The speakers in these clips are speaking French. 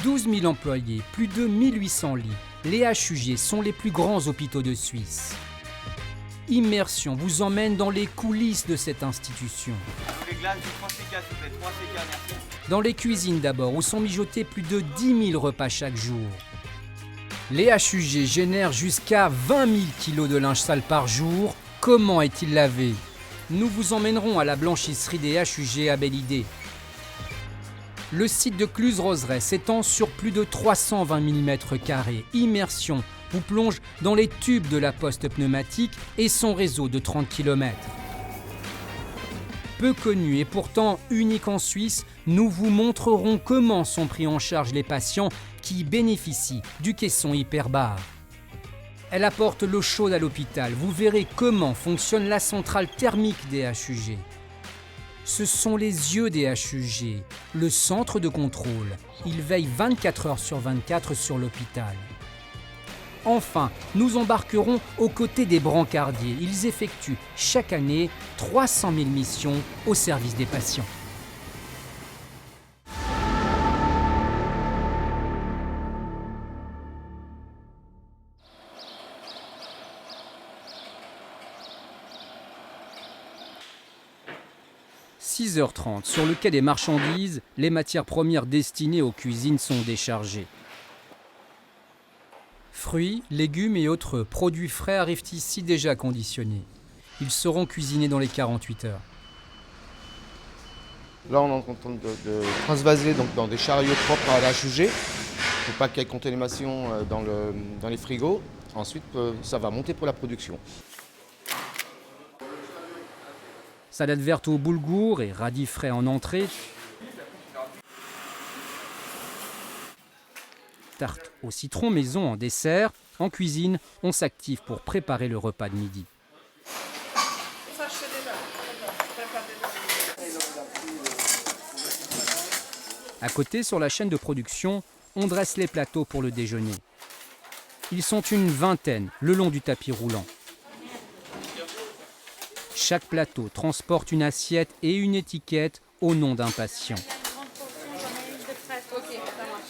12 000 employés, plus de 1800 lits, les HUG sont les plus grands hôpitaux de Suisse. Immersion vous emmène dans les coulisses de cette institution. Les glaces du 3CK, s'il vous plaît, 3CK, merci. Dans les cuisines d'abord, où sont mijotés plus de 10 000 repas chaque jour. Les HUG génèrent jusqu'à 20 000 kilos de linge sale par jour. Comment est-il lavé? Nous vous emmènerons à la blanchisserie des HUG à Belle-Idée. Le site de Cluses-Roseraie s'étend sur plus de 320 000 m². Immersion vous plonge dans les tubes de la poste pneumatique et son réseau de 30 km. Peu connu et pourtant unique en Suisse, nous vous montrerons comment sont pris en charge les patients qui bénéficient du caisson hyperbare. Elle apporte l'eau chaude à l'hôpital. Vous verrez comment fonctionne la centrale thermique des HUG. Ce sont les yeux des HUG, le centre de contrôle. Ils veillent 24 heures sur 24 sur l'hôpital. Enfin, nous embarquerons aux côtés des brancardiers. Ils effectuent chaque année 300 000 missions au service des patients. « 6h30, sur le quai des marchandises, les matières premières destinées aux cuisines sont déchargées. Fruits, légumes et autres produits frais arrivent ici déjà conditionnés. Ils seront cuisinés dans les 48 heures. Là, on est en train de transvaser donc, dans des chariots propres à la HUG. Il ne faut pas qu'il y ait contamination dans les frigos. Ensuite, ça va monter pour la production. Salade verte au boulgour et radis frais en entrée. Tarte au citron maison en dessert. En cuisine, on s'active pour préparer le repas de midi. À côté, sur la chaîne de production, on dresse les plateaux pour le déjeuner. Ils sont une vingtaine le long du tapis roulant. Chaque plateau transporte une assiette et une étiquette au nom d'un patient.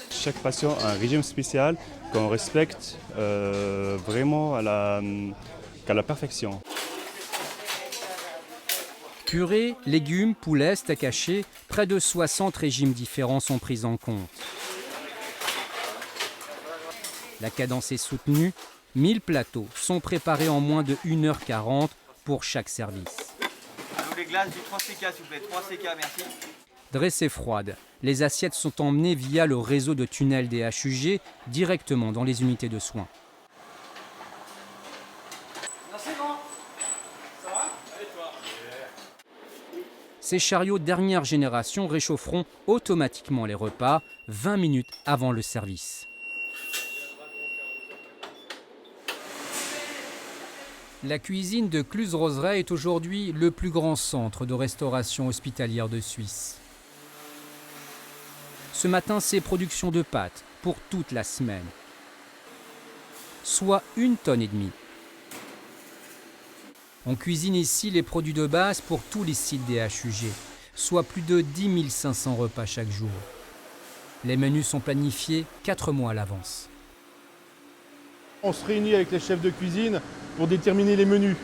Chaque patient a un régime spécial qu'on respecte vraiment à la perfection. Purée, légumes, poulet, steak haché, près de 60 régimes différents sont pris en compte. La cadence est soutenue. 1000 plateaux sont préparés en moins de 1h40 pour chaque service. Les glaces du 3CK, s'il vous plaît, 3CK, merci. Dressées froides, les assiettes sont emmenées via le réseau de tunnels des HUG directement dans les unités de soins. C'est bon. Ça va? Allez, toi. Ces chariots dernière génération réchaufferont automatiquement les repas 20 minutes avant le service. La cuisine de Cluses-Roseraie est aujourd'hui le plus grand centre de restauration hospitalière de Suisse. Ce matin, c'est production de pâtes pour toute la semaine, soit 1,5 tonnes. On cuisine ici les produits de base pour tous les sites des HUG, soit plus de 10 500 repas chaque jour. Les menus sont planifiés 4 mois à l'avance. On se réunit avec les chefs de cuisine pour déterminer les menus.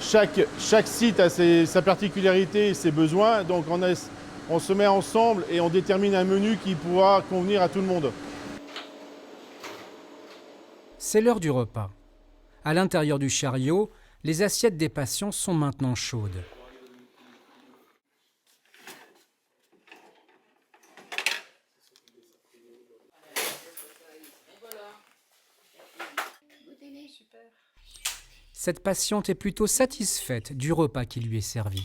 Chaque site a sa particularité et ses besoins, donc on se met ensemble et on détermine un menu qui pourra convenir à tout le monde. C'est l'heure du repas. À l'intérieur du chariot, les assiettes des patients sont maintenant chaudes. Cette patiente est plutôt satisfaite du repas qui lui est servi.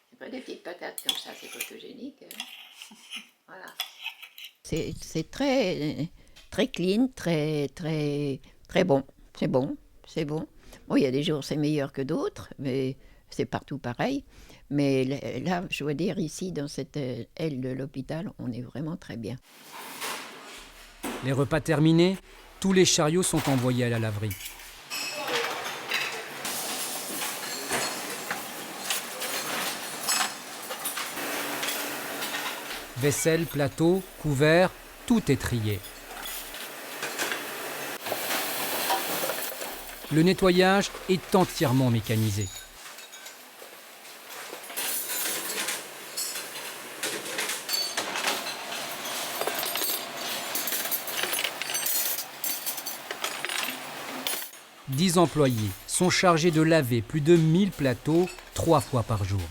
C'est pas des petites patates comme ça, c'est photogénique. Voilà. C'est très, très clean, très bon. C'est bon, c'est bon. Bon, il y a des jours c'est meilleur que d'autres, mais c'est partout pareil. Mais là, je veux dire, ici, dans cette aile de l'hôpital, on est vraiment très bien. Les repas terminés, tous les chariots sont envoyés à la laverie. Vaisselle, plateau, couverts, tout est trié. Le nettoyage est entièrement mécanisé. « 10 employés sont chargés de laver plus de 1000 plateaux 3 fois par jour.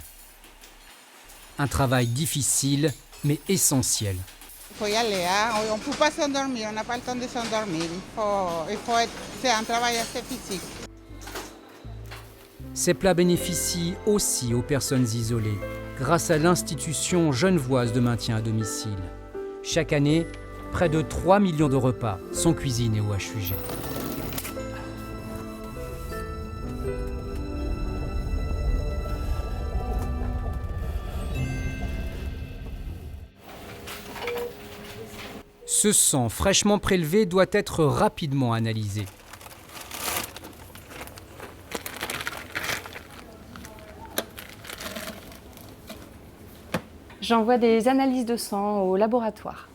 Un travail difficile, mais essentiel. Il faut y aller, hein. On ne peut pas s'endormir, on n'a pas le temps de s'endormir. C'est un travail assez physique. Ces plats bénéficient aussi aux personnes isolées, grâce à l'institution genevoise de maintien à domicile. Chaque année, près de 3 millions de repas sont cuisinés au HUG. Ce sang fraîchement prélevé doit être rapidement analysé. J'envoie des analyses de sang au laboratoire.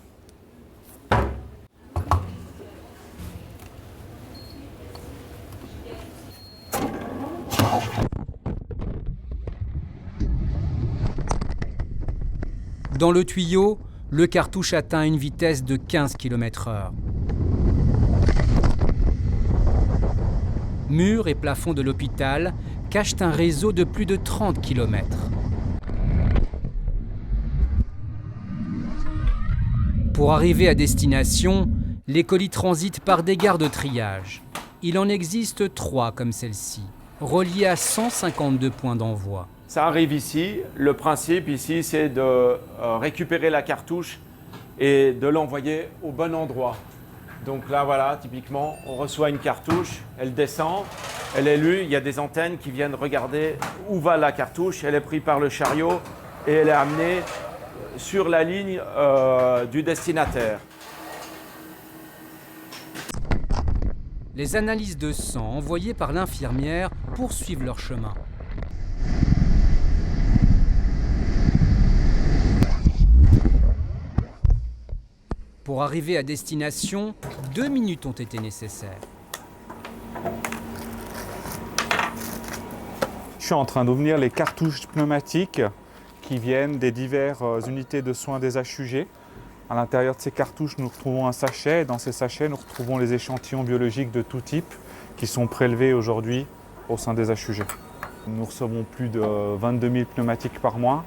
Dans le tuyau, le cartouche atteint une vitesse de 15 km/h. Murs et plafonds de l'hôpital cachent un réseau de plus de 30 km. Pour arriver à destination, les colis transitent par des gares de triage. Il en existe 3 comme celle-ci, reliées à 152 points d'envoi. Ça arrive ici. Le principe ici, c'est de récupérer la cartouche et de l'envoyer au bon endroit. Donc là, voilà, typiquement, on reçoit une cartouche, elle descend, elle est lue, il y a des antennes qui viennent regarder où va la cartouche, elle est prise par le chariot et elle est amenée sur la ligne du destinataire. Les analyses de sang envoyées par l'infirmière poursuivent leur chemin. Pour arriver à destination, 2 minutes ont été nécessaires. Je suis en train d'ouvrir les cartouches pneumatiques qui viennent des diverses unités de soins des HUG. À l'intérieur de ces cartouches, nous retrouvons un sachet. Et dans ces sachets, nous retrouvons les échantillons biologiques de tout type qui sont prélevés aujourd'hui au sein des HUG. Nous recevons plus de 22 000 pneumatiques par mois.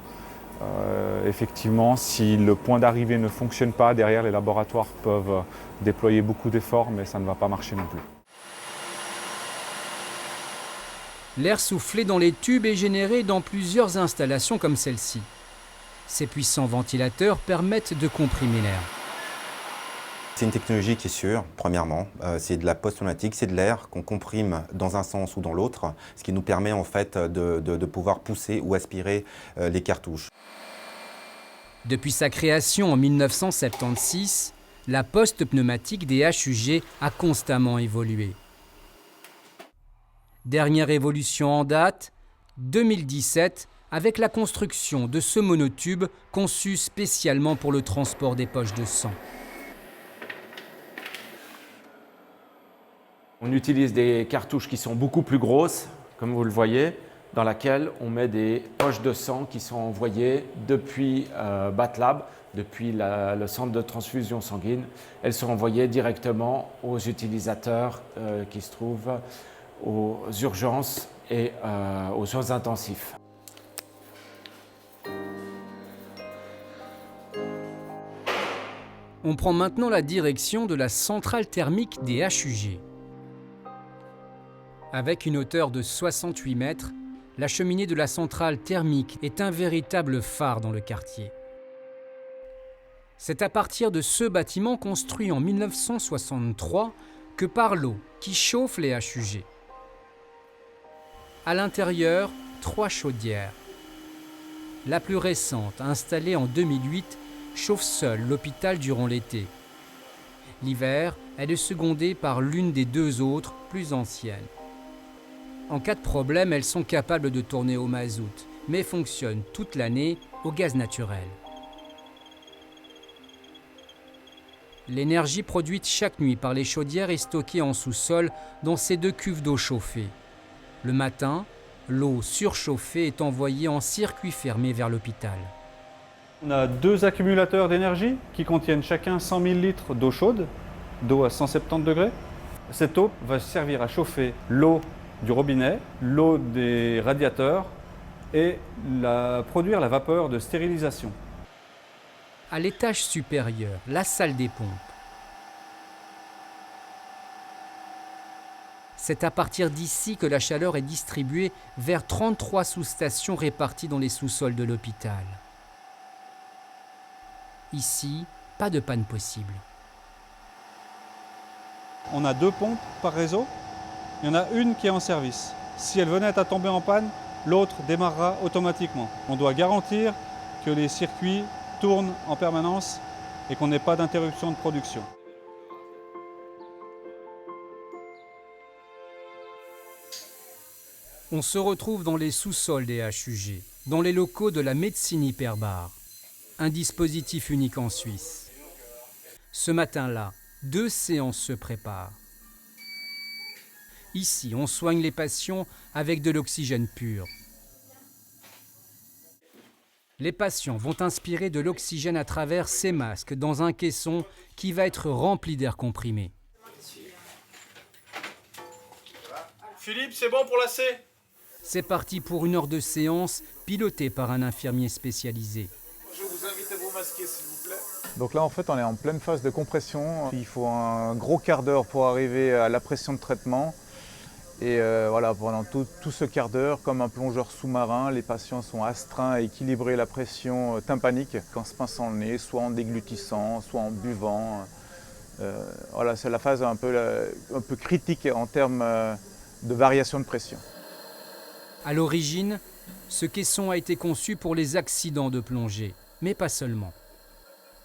Effectivement, si le point d'arrivée ne fonctionne pas, derrière les laboratoires peuvent déployer beaucoup d'efforts, mais ça ne va pas marcher non plus. L'air soufflé dans les tubes est généré dans plusieurs installations comme celle-ci. Ces puissants ventilateurs permettent de comprimer l'air. C'est une technologie qui est sûre, premièrement. C'est de la post-pneumatique, c'est de l'air qu'on comprime dans un sens ou dans l'autre, ce qui nous permet en fait de pouvoir pousser ou aspirer les cartouches. Depuis sa création en 1976, la post-pneumatique des HUG a constamment évolué. Dernière évolution en date, 2017, avec la construction de ce monotube conçu spécialement pour le transport des poches de sang. On utilise des cartouches qui sont beaucoup plus grosses, comme vous le voyez, dans laquelle on met des poches de sang qui sont envoyées depuis BATLAB, depuis le centre de transfusion sanguine. Elles sont envoyées directement aux utilisateurs qui se trouvent aux urgences et aux soins intensifs. On prend maintenant la direction de la centrale thermique des HUG. Avec une hauteur de 68 mètres, la cheminée de la centrale thermique est un véritable phare dans le quartier. C'est à partir de ce bâtiment construit en 1963 que part l'eau qui chauffe les HUG. À l'intérieur, 3 chaudières. La plus récente, installée en 2008, chauffe seule l'hôpital durant l'été. L'hiver, elle est secondée par l'une des 2 autres, plus anciennes. En cas de problème, elles sont capables de tourner au mazout, mais fonctionnent toute l'année au gaz naturel. L'énergie produite chaque nuit par les chaudières est stockée en sous-sol dans ces 2 cuves d'eau chauffée. Le matin, l'eau surchauffée est envoyée en circuit fermé vers l'hôpital. On a 2 accumulateurs d'énergie qui contiennent chacun 100 000 litres d'eau chaude, d'eau à 170 degrés. Cette eau va servir à chauffer l'eau du robinet, l'eau des radiateurs et produire la vapeur de stérilisation. À l'étage supérieur, la salle des pompes. C'est à partir d'ici que la chaleur est distribuée vers 33 sous-stations réparties dans les sous-sols de l'hôpital. Ici, pas de panne possible. On a 2 pompes par réseau. Il y en a une qui est en service. Si elle venait à tomber en panne, l'autre démarrera automatiquement. On doit garantir que les circuits tournent en permanence et qu'on n'ait pas d'interruption de production. On se retrouve dans les sous-sols des HUG, dans les locaux de la médecine hyperbare. Un dispositif unique en Suisse. Ce matin-là, 2 séances se préparent. Ici, on soigne les patients avec de l'oxygène pur. Les patients vont inspirer de l'oxygène à travers ces masques dans un caisson qui va être rempli d'air comprimé. Philippe, c'est bon pour la C? C'est parti pour 1 heure de séance, pilotée par un infirmier spécialisé. Je vous invite à vous masquer, s'il vous plaît. Donc là, en fait, on est en pleine phase de compression. Il faut un gros quart d'heure pour arriver à la pression de traitement. Et voilà, pendant tout ce quart d'heure, comme un plongeur sous-marin, les patients sont astreints à équilibrer la pression tympanique en se pinçant le nez, soit en déglutissant, soit en buvant. Voilà, c'est la phase un peu critique en termes de variation de pression. À l'origine, ce caisson a été conçu pour les accidents de plongée, mais pas seulement.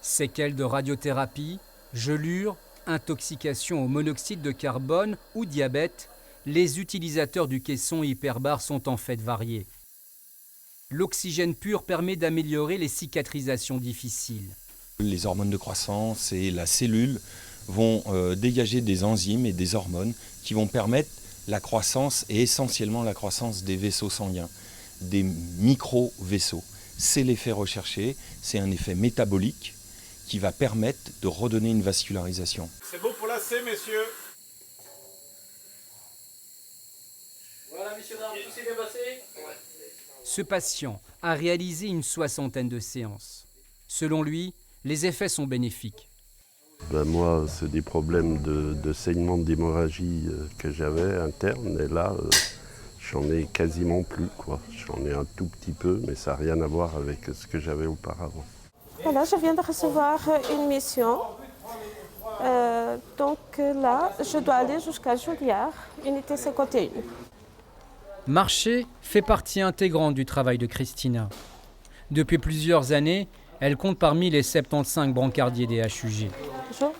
Séquelles de radiothérapie, gelures, intoxication au monoxyde de carbone ou diabète, les utilisateurs du caisson hyperbare sont en fait variés. L'oxygène pur permet d'améliorer les cicatrisations difficiles. Les hormones de croissance et la cellule vont dégager des enzymes et des hormones qui vont permettre la croissance et essentiellement la croissance des vaisseaux sanguins, des micro-vaisseaux. C'est l'effet recherché, c'est un effet métabolique qui va permettre de redonner une vascularisation. C'est bon pour la C, messieurs. Voilà, messieurs, dames, tout s'est bien passé? Ce patient a réalisé une 60aine de séances. Selon lui, les effets sont bénéfiques. Moi, c'est des problèmes de saignement, d'hémorragie que j'avais interne. Et là, j'en ai quasiment plus, quoi. J'en ai un tout petit peu, mais ça n'a rien à voir avec ce que j'avais auparavant. Voilà, je viens de recevoir une mission. Donc là, je dois aller jusqu'à Julière, unité 51. Marcher fait partie intégrante du travail de Christina. Depuis plusieurs années, elle compte parmi les 75 brancardiers des HUG. Bonjour.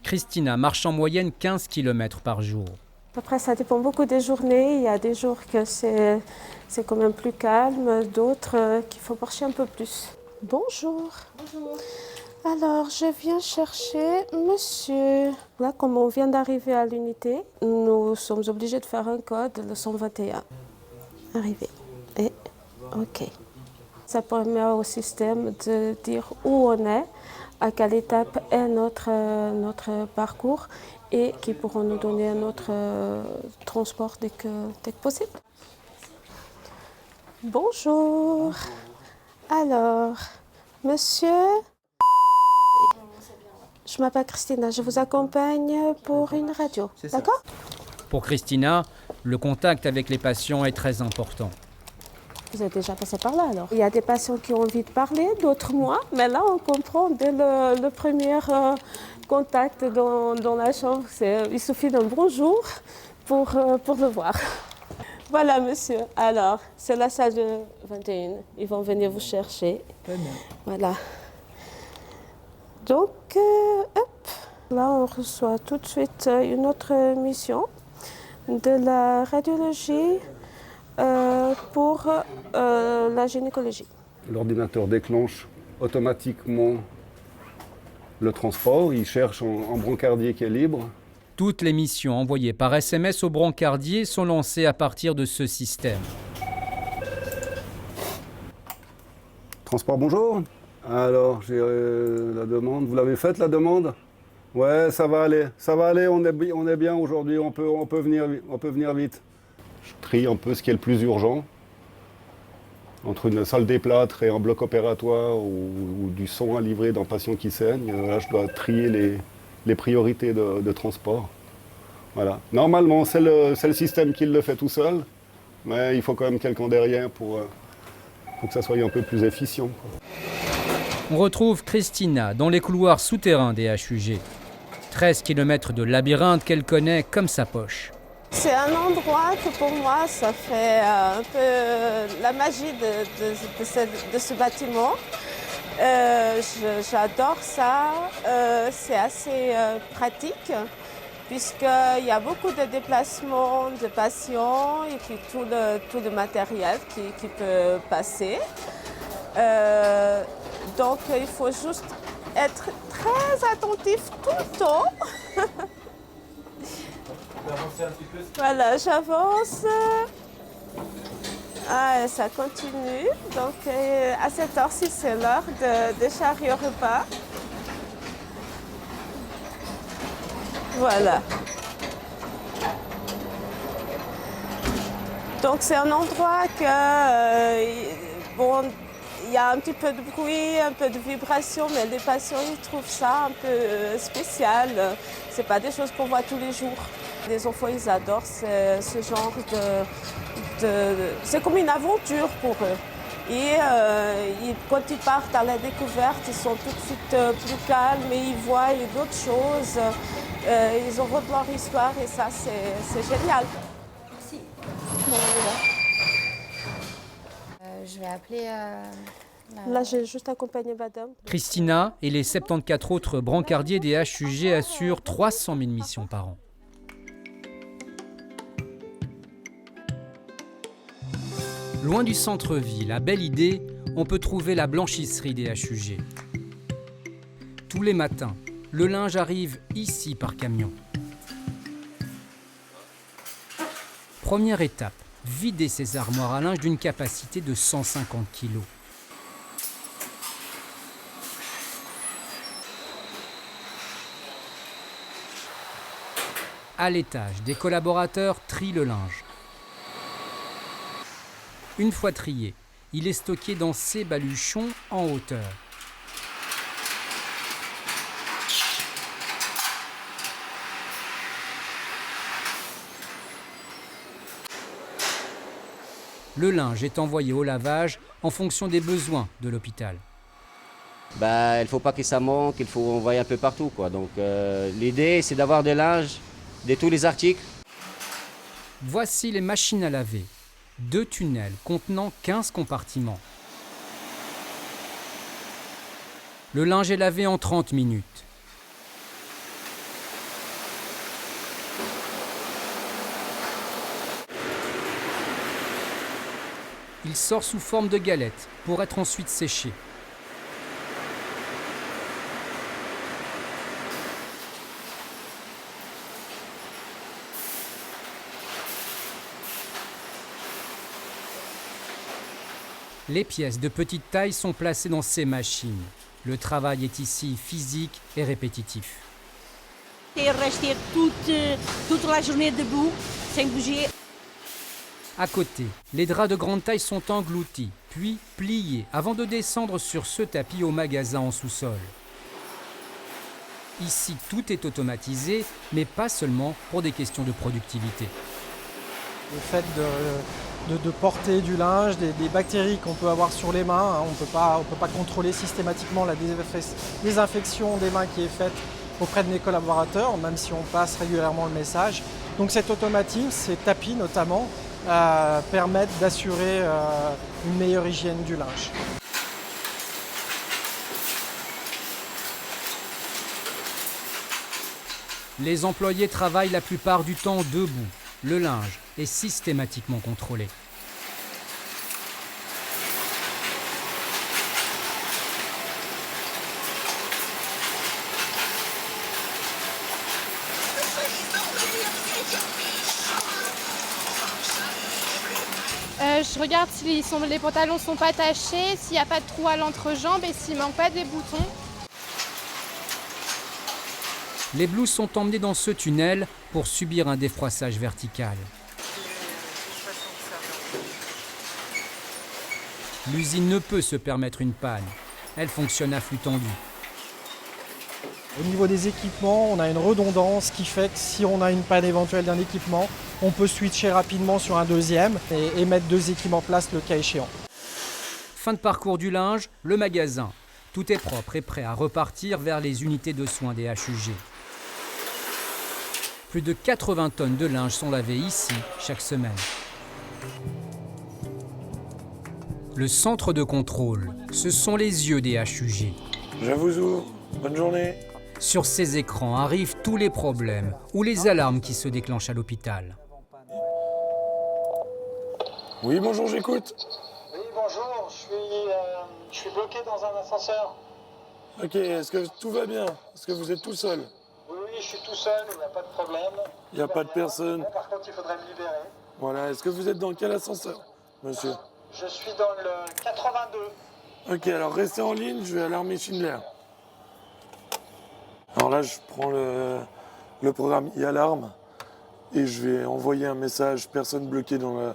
Christina marche en moyenne 15 km par jour. Après, ça dépend beaucoup des journées. Il y a des jours que c'est quand même plus calme, d'autres qu'il faut marcher un peu plus. Bonjour. Bonjour. Alors, je viens chercher monsieur. Là, comme on vient d'arriver à l'unité, nous sommes obligés de faire un code, le 121. Arrivé. Et OK. Ça permet au système de dire où on est, à quelle étape est notre parcours et qui pourront nous donner un autre transport dès que possible. Bonjour. Alors, monsieur, je m'appelle Christina, je vous accompagne pour une radio, d'accord? Pour Christina, le contact avec les patients est très important. Vous êtes déjà passé par là alors? Il y a des patients qui ont envie de parler, d'autres moins, mais là on comprend dès le premier contact dans la chambre. Il suffit d'un bonjour pour le voir. Voilà monsieur, alors c'est la salle de 21, ils vont venir vous chercher. Voilà. Donc, hop, là on reçoit tout de suite une autre mission de la radiologie pour la gynécologie. L'ordinateur déclenche automatiquement le transport, il cherche un brancardier qui est libre. Toutes les missions envoyées par SMS au brancardier sont lancées à partir de ce système. Transport, bonjour. Alors, j'ai la demande. Vous l'avez faite, la demande? Ouais, ça va aller, on est bien aujourd'hui, on peut venir vite. Je trie un peu ce qui est le plus urgent. Entre une salle des plâtres et un bloc opératoire ou du son à livrer d'un patient qui saigne, là, je dois trier les priorités de transport. Voilà. Normalement, c'est le système qui le fait tout seul, mais il faut quand même quelqu'un derrière pour que ça soit un peu plus efficient, quoi. On retrouve Christina dans les couloirs souterrains des HUG. 13 km de labyrinthe qu'elle connaît comme sa poche. C'est un endroit que pour moi, ça fait un peu la magie de ce bâtiment. J'adore ça. C'est assez pratique puisqu'il y a beaucoup de déplacements de patients et puis tout le matériel qui peut passer. Donc il faut juste être très attentif tout le temps. Voilà, j'avance. Ah, ça continue. Donc à cette heure-ci, c'est l'heure de charrier au repas. Voilà. Donc c'est un endroit que bon, il y a un petit peu de bruit, un peu de vibration, mais les patients ils trouvent ça un peu spécial. C'est pas des choses qu'on voit tous les jours. Les enfants ils adorent ce genre c'est comme une aventure pour eux. Et quand ils partent à la découverte, ils sont tout de suite plus calmes et ils voient d'autres choses. Ils ont leur histoire et ça c'est génial. Merci. Je vais appeler... Là, j'ai juste accompagné madame. Christina et les 74 autres brancardiers des HUG assurent 300 000 missions par an. Loin du centre-ville, à Belle Idée, on peut trouver la blanchisserie des HUG. Tous les matins, le linge arrive ici par camion. Première étape, vider ces armoires à linge d'une capacité de 150 kg. À l'étage, des collaborateurs trient le linge. Une fois trié, il est stocké dans ces baluchons en hauteur. Le linge est envoyé au lavage en fonction des besoins de l'hôpital. Il ne faut pas que ça manque, il faut envoyer un peu partout, quoi. Donc l'idée, c'est d'avoir des linges de tous les articles. Voici les machines à laver. 2 tunnels contenant 15 compartiments. Le linge est lavé en 30 minutes. Il sort sous forme de galette pour être ensuite séché. Les pièces de petite taille sont placées dans ces machines. Le travail est ici physique et répétitif. Et rester toute la journée debout, sans bouger. À côté, les draps de grande taille sont engloutis, puis pliés, avant de descendre sur ce tapis au magasin en sous-sol. Ici, tout est automatisé, mais pas seulement pour des questions de productivité. Le fait de porter du linge, des bactéries qu'on peut avoir sur les mains, hein, on peut pas contrôler systématiquement la désinfection des mains qui est faite auprès de mes collaborateurs, même si on passe régulièrement le message. Donc cet automatisme, ces tapis notamment, permettent d'assurer une meilleure hygiène du linge. Les employés travaillent la plupart du temps debout. Le linge est systématiquement contrôlé. je regarde si les pantalons sont pas tachés, s'il n'y a pas de trou à l'entrejambe et s'il manque pas des boutons. Les blouses sont emmenées dans ce tunnel pour subir un défroissage vertical. L'usine ne peut se permettre une panne. Elle fonctionne à flux tendu. Au niveau des équipements, on a une redondance qui fait que si on a une panne éventuelle d'un équipement, on peut switcher rapidement sur un deuxième et mettre 2 équipements en place le cas échéant. Fin de parcours du linge, le magasin. Tout est propre et prêt à repartir vers les unités de soins des HUG. Plus de 80 tonnes de linge sont lavées ici chaque semaine. Le centre de contrôle, ce sont les yeux des HUG. Je vous ouvre. Bonne journée. Sur ces écrans arrivent tous les problèmes ou les alarmes qui se déclenchent à l'hôpital. Oui, bonjour, j'écoute. Oui, bonjour, je suis bloqué dans un ascenseur. Ok, est-ce que tout va bien? Est-ce que vous êtes tout seul? Oui, je suis tout seul, il n'y a pas de problème. Il n'y a pas de personne. Par contre, il faudrait me libérer. Voilà, est-ce que vous êtes dans quel ascenseur, monsieur? Je suis dans le 82. Ok, alors restez en ligne, je vais alarmer Schindler. Alors là, je prends le programme e-alarme et je vais envoyer un message personne bloquée dans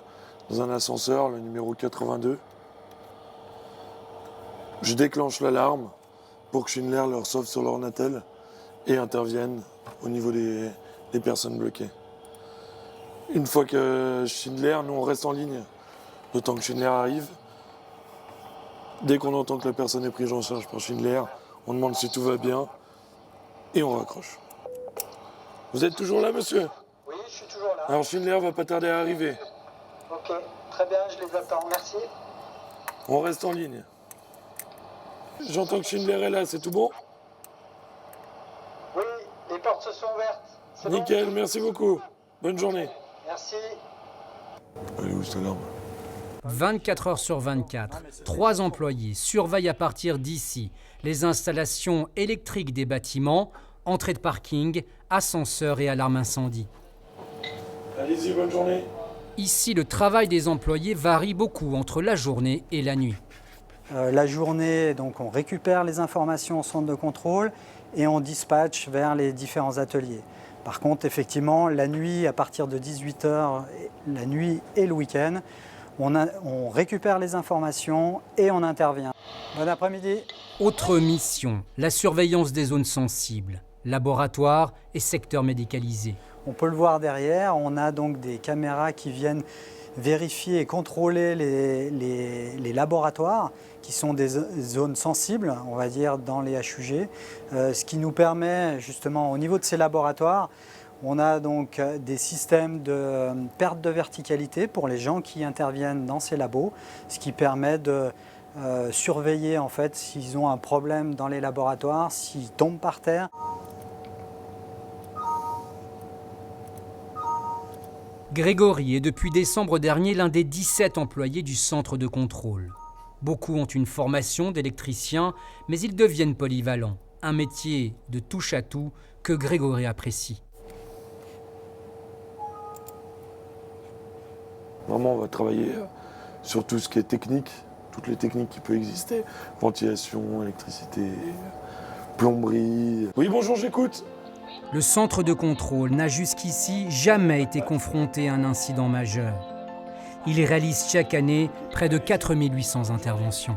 un ascenseur, le numéro 82. Je déclenche l'alarme pour que Schindler leur sauve sur leur Natel et intervienne au niveau des personnes bloquées. Une fois que Schindler, nous on reste en ligne, le temps que Schindler arrive. Dès qu'on entend que la personne est prise en charge par Schindler, on demande si tout va bien et on raccroche. Vous êtes toujours là, monsieur? Oui, je suis toujours là. Alors Schindler va pas tarder à arriver. Ok, très bien, je les attends, merci. On reste en ligne. J'entends que Schindler est là, c'est tout bon? Oui, les portes se sont ouvertes. Nickel, merci beaucoup. Bonne journée. Merci. Elle est où cette alarme? 24 heures sur 24, 3 employés surveillent à partir d'ici les installations électriques des bâtiments, entrée de parking, ascenseur et alarme incendie. Allez-y, bonne journée. Ici, le travail des employés varie beaucoup entre la journée et la nuit. La journée, donc, on récupère les informations au centre de contrôle et on dispatche vers les différents ateliers. Par contre, effectivement, la nuit, à partir de 18h, la nuit et le week-end, on récupère les informations et on intervient. Bon après-midi. Autre mission, la surveillance des zones sensibles, laboratoires et secteurs médicalisés. On peut le voir derrière, on a donc des caméras qui viennent vérifier et contrôler les laboratoires qui sont des zones sensibles, on va dire, dans les HUG, ce qui nous permet justement au niveau de ces laboratoires, on a donc des systèmes de perte de verticalité pour les gens qui interviennent dans ces labos, ce qui permet de surveiller en fait s'ils ont un problème dans les laboratoires, s'ils tombent par terre. Grégory est depuis décembre dernier l'un des 17 employés du centre de contrôle. Beaucoup ont une formation d'électricien, mais ils deviennent polyvalents, un métier de touche à tout que Grégory apprécie. Vraiment, on va travailler sur tout ce qui est technique, toutes les techniques qui peuvent exister. Ventilation, électricité, plomberie. Oui, bonjour, j'écoute. Le centre de contrôle n'a jusqu'ici jamais été confronté à un incident majeur. Il réalise chaque année près de 4800 interventions.